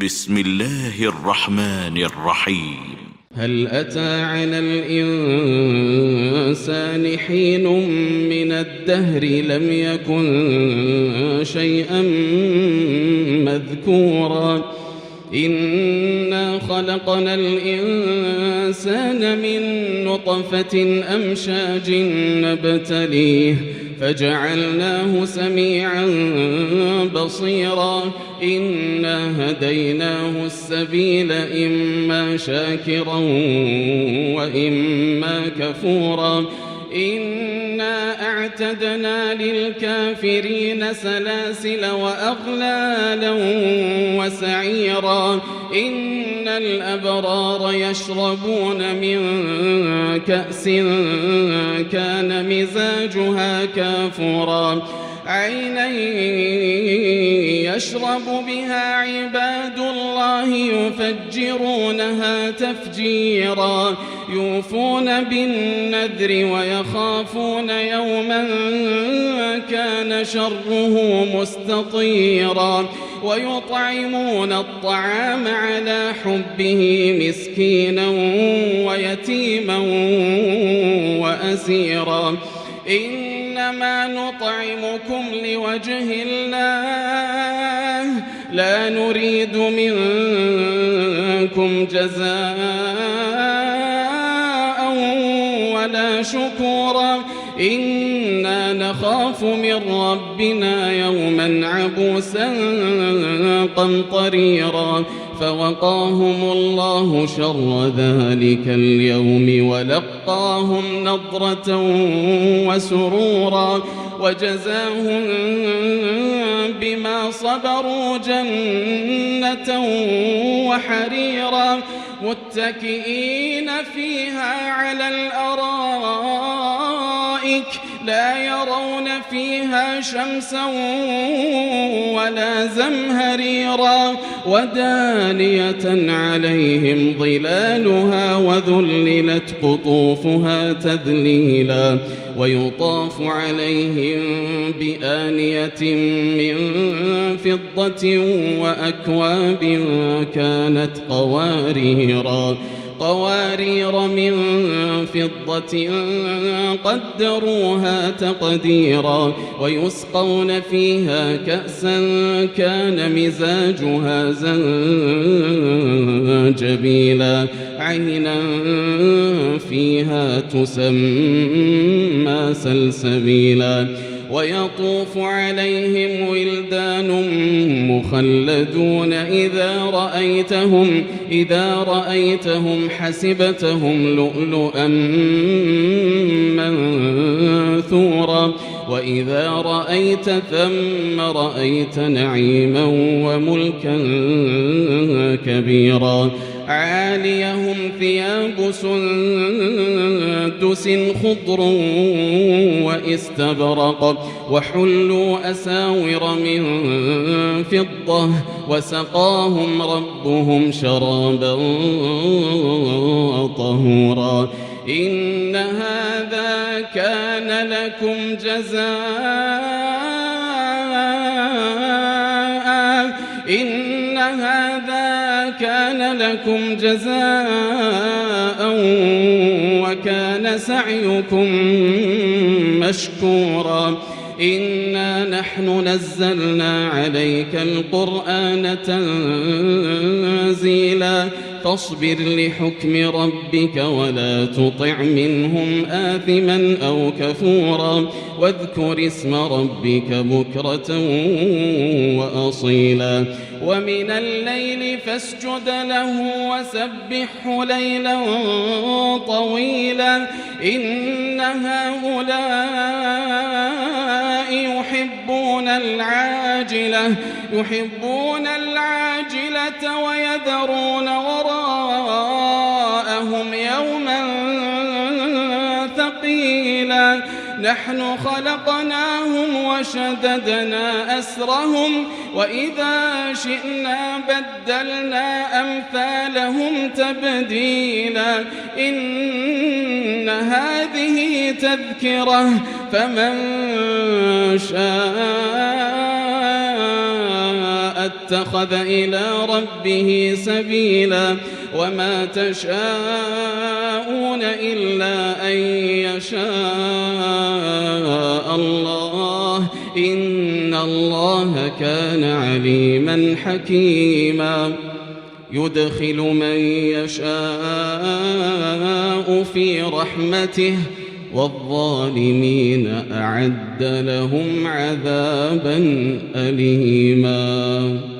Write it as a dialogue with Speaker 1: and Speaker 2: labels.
Speaker 1: بسم الله الرحمن الرحيم.
Speaker 2: هل أتى على الإنسان حين من الدهر لم يكن شيئا مذكورا إنا خلقنا الإنسان من نطفة أمشاج نبتليه فجعلناه سميعا بصيرا إنا هديناه السبيل إما شاكرا وإما كفورا إنا أعتدنا للكافرين سلاسل وأغلالا وسعيرا إن الأبرار يشربون من كأس كان مزاجها كافورا عينا يشرب بها عباد الله يفجرونها تفجيرا يوفون بالنذر ويخافون يوما كان شره مستطيرا ويطعمون الطعام على حبه مسكينا ويتيما وأسيرا إنما نطعمكم لوجه الله لا نريد منكم جزاء ولا شكورا إنا نخاف من ربنا يوما عبوسا قمطريرا فوقاهم الله شر ذلك اليوم ولقاهم نضرة وسرورا وجزاهم بما صبروا جنة وحريرا متكئين فيها على الأرائك لا يرون فيها شمسا ولا زمهريرا ودانية عليهم ظلالها وذللت قطوفها تذليلا ويطاف عليهم بآنية من فضة وأكواب كانت قوارير من فضة قدروها تقديرا ويسقون فيها كأسا كان مزاجها زنجبيلا عينا فيها تسمى سلسبيلا ويطوف عليهم ولدان مخلدون إذا رأيتهم حسبتهم لؤلؤا منثورا وإذا رأيت ثم رأيت نعيما وملكا كبيرا عاليهم ثياب سندس خضر واستبرق وحلوا أساور من فضة وسقاهم ربهم شرابا طهورا إن هذا كان لكم جزاء وكان سعيكم مشكورا إنا نحن نزلنا عليك القرآن تنزيلا فاصبر لحكم ربك ولا تطع منهم آثما أو كفورا واذكر اسم ربك بكرة وأصيلا ومن الليل فاسجد له وسبحه ليلا طويلا إن هؤلاء يحبون العاجلة ويذرون وراءهم يوما ثقيلا نحن خلقناهم وشددنا أسرهم وإذا شئنا بدلنا أمثالهم تبديلا إن هذه تذكرة فمن شاء اتخذ إلى ربه سبيلا وما تشاءون إلا أن يشاء الله إن الله كان عليما حكيما يدخل من يشاء في رحمته والظالمين أعد لهم عذابا أليما.